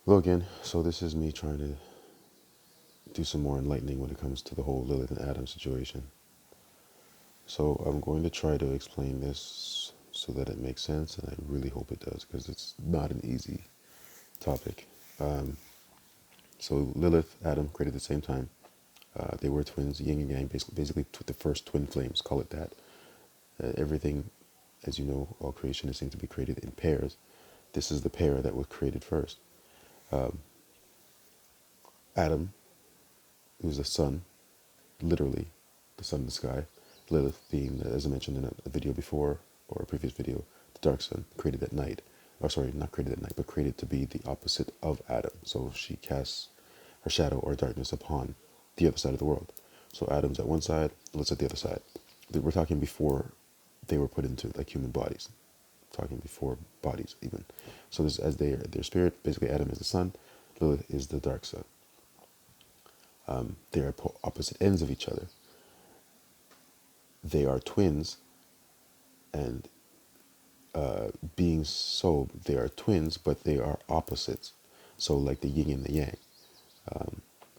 Hello again. So this is me trying to do some more enlightening when it comes to the whole Lilith and Adam situation. So I'm going to try to explain this so that it makes sense, and I really hope it does, because it's not an easy topic. So Lilith, Adam created at the same time. They were twins, yin and yang, basically the first twin flames, call it that. Everything, as you know, all creation is seen to be created in pairs. This is the pair that was created first. Adam, who's the sun, literally the sun in the sky. Lilith being, as I mentioned in a video before, or a previous video, the dark sun, created at night. Or sorry, not created at night, but created to be the opposite of Adam. So she casts her shadow or darkness upon the other side of the world. So Adam's at one side, Lilith's at the other side. We're talking before they were put into like human bodies. Talking before bodies even. So this, as their spirit, basically Adam is the sun, Lilith is the dark sun. They are opposite ends of each other. They are twins, and being so, they are twins, but they are opposites. So like the yin and the yang,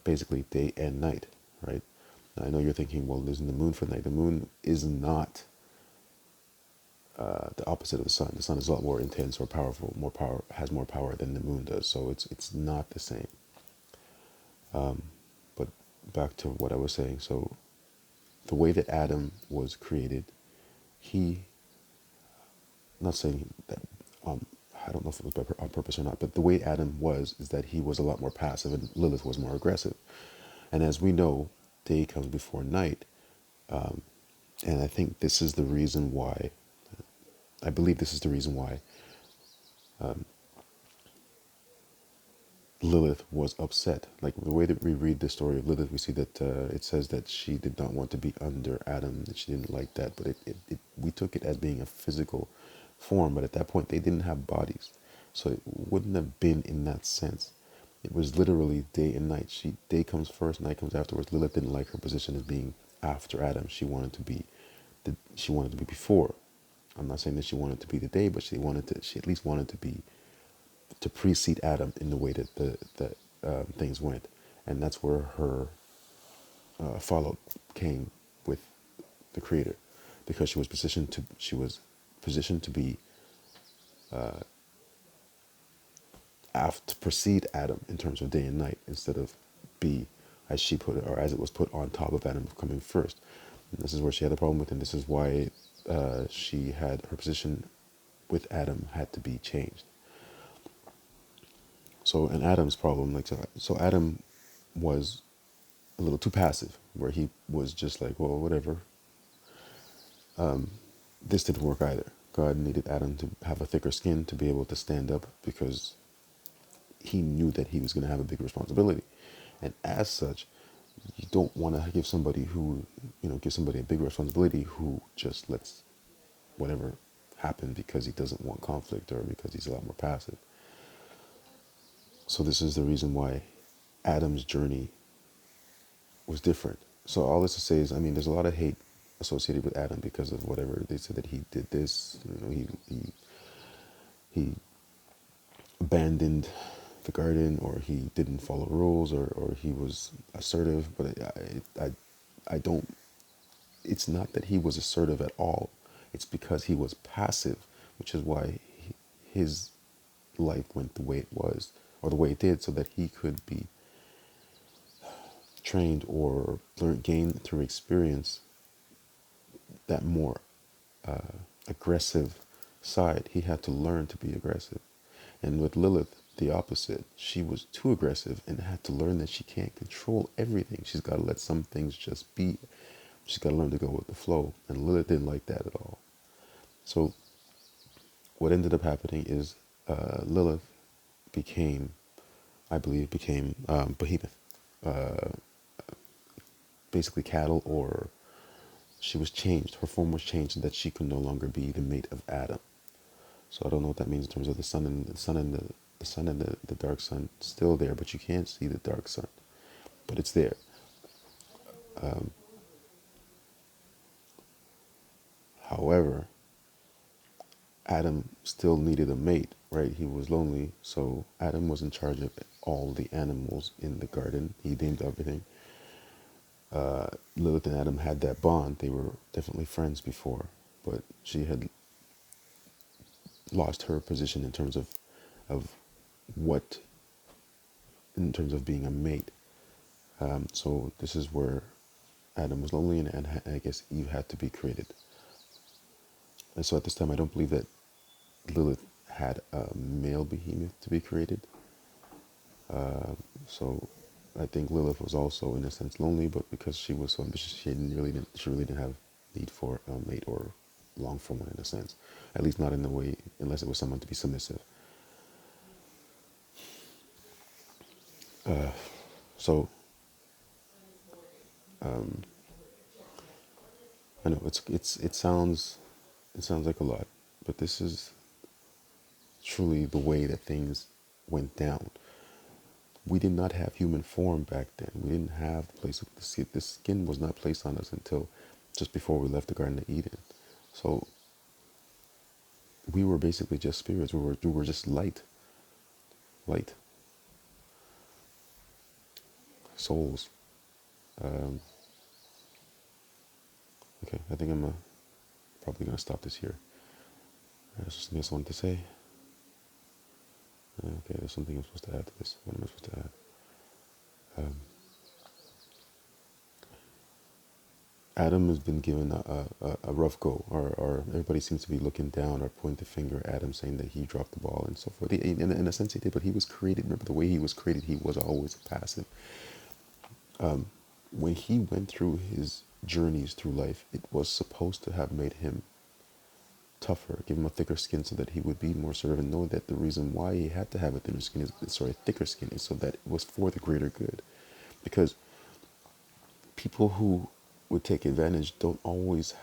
basically day and night, right? Now, I know you're thinking, well, isn't the moon for night? The moon is not the opposite of the sun. The sun is a lot more intense or powerful, has more power than the moon does. So it's not the same. But back to what I was saying. So the way that Adam was created, he, not saying that, I don't know if it was on purpose or not, but the way Adam was is that he was a lot more passive and Lilith was more aggressive. And as we know, day comes before night. And I think this is the reason why, I believe this is the reason why Lilith was upset. Like the way that we read the story of Lilith, we see that it says that she did not want to be under Adam, that she didn't like that. But we took it as being a physical form. But at that point, they didn't have bodies. So it wouldn't have been in that sense. It was literally day and night. Day comes first, night comes afterwards. Lilith didn't like her position as being after Adam. She wanted to be before. I'm not saying that she wanted to be the day, but she at least wanted to precede Adam in the way that things went, and that's where her follow came with the Creator, because she was positioned to be to precede Adam in terms of day and night, instead of be, as she put it, or as it was put on top of Adam, coming first. And this is where she had a problem with, and this is why she had her position with Adam had to be changed. So, and Adam's problem, so Adam was a little too passive, where he was just like, well, whatever. This didn't work either. God needed Adam to have a thicker skin to be able to stand up, because he knew that he was going to have a big responsibility. And as such, you don't want to give somebody a big responsibility who just lets whatever happen because he doesn't want conflict, or because he's a lot more passive. So this is the reason why Adam's journey was different. So all this to say is, I mean, there's a lot of hate associated with Adam because of whatever they said, that he did this. He abandoned the garden, or he didn't follow rules, or he was assertive. But I don't. It's not that he was assertive at all. It's because he was passive, which is why his life went the way it was, or the way it did, so that he could be trained or gain through experience that more aggressive side. He had to learn to be aggressive. And with Lilith, the opposite. She was too aggressive and had to learn that she can't control everything. She's got to let some things just be. She's got to learn to go with the flow. And Lilith didn't like that at all. So what ended up happening is Lilith became Behemoth. Basically cattle, or she was changed. Her form was changed so that she could no longer be the mate of Adam. So I don't know what that means in terms of the sun and the dark sun still there, but you can't see the dark sun, but it's there. However, Adam still needed a mate, right? He was lonely, so Adam was in charge of all the animals in the garden. He named everything. Lilith and Adam had that bond. They were definitely friends before, but she had lost her position of what in terms of being a mate. So this is where Adam was lonely, and I guess Eve had to be created. And so at this time, I don't believe that Lilith had a male behemoth to be created. So I think Lilith was also, in a sense, lonely, but because she was so ambitious, she really didn't have need for a mate or long for one, in a sense. At least not in the way, unless it was someone to be submissive. So I know it sounds like a lot, but this is truly the way that things went down. We did not have human form back then. We didn't have the place. The skin was not placed on us until just before we left the Garden of Eden. So we were basically just spirits. We were just light souls. Um, okay, I think I'm probably gonna stop this here. There's something else I wanted to say. Okay, there's something I'm supposed to add to this. What am I supposed to add? Um, Adam has been given a rough go, or everybody seems to be looking down or pointing the finger at Adam, saying that he dropped the ball and so forth. In a sense, he did, but he was created. Remember, the way he was created, he was always passive. When he went through his journeys through life, it was supposed to have made him tougher, give him a thicker skin, so that he would be more servant. And know that the reason why he had to have a thinner skin thicker skin is so that it was for the greater good, because people who would take advantage don't always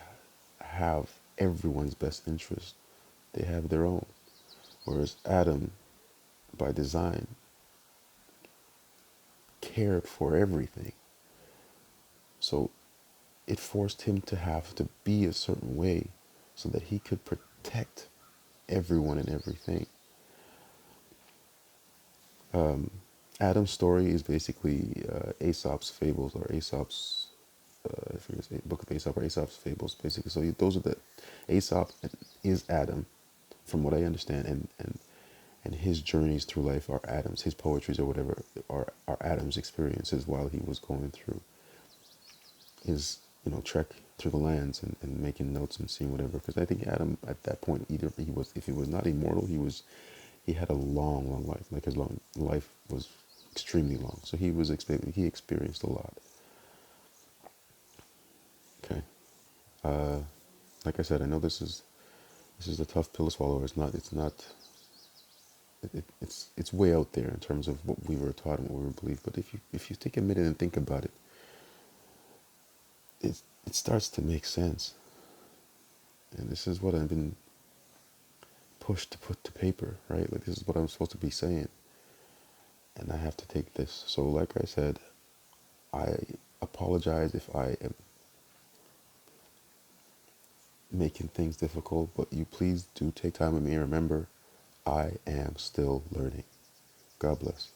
have everyone's best interest. They have their own. Whereas Adam, by design, cared for everything. So it forced him to have to be a certain way so that he could protect everyone and everything. Adam's story is basically Aesop's fables, or Aesop's I forget his book of Aesop, or Aesop's fables, basically. So those are the Aesop is Adam, from what I understand, and his journeys through life are Adam's. His poetries or whatever are Adam's experiences while he was going through his trek through the lands, and making notes and seeing whatever. Because I think Adam at that point, either he was, if he was not immortal, he had a long life. Like his long life was extremely long. So he experienced a lot. Okay. Uh, like I said, I know this is a tough pill to swallow. It's way out there in terms of what we were taught and what we were believed. But if you take a minute and think about it, it starts to make sense. And this is what I've been pushed to put to paper, right? Like, this is what I'm supposed to be saying, and I have to take this. So, like I said, I apologize if I am making things difficult, but you please do take time with me and remember, I am still learning. God bless.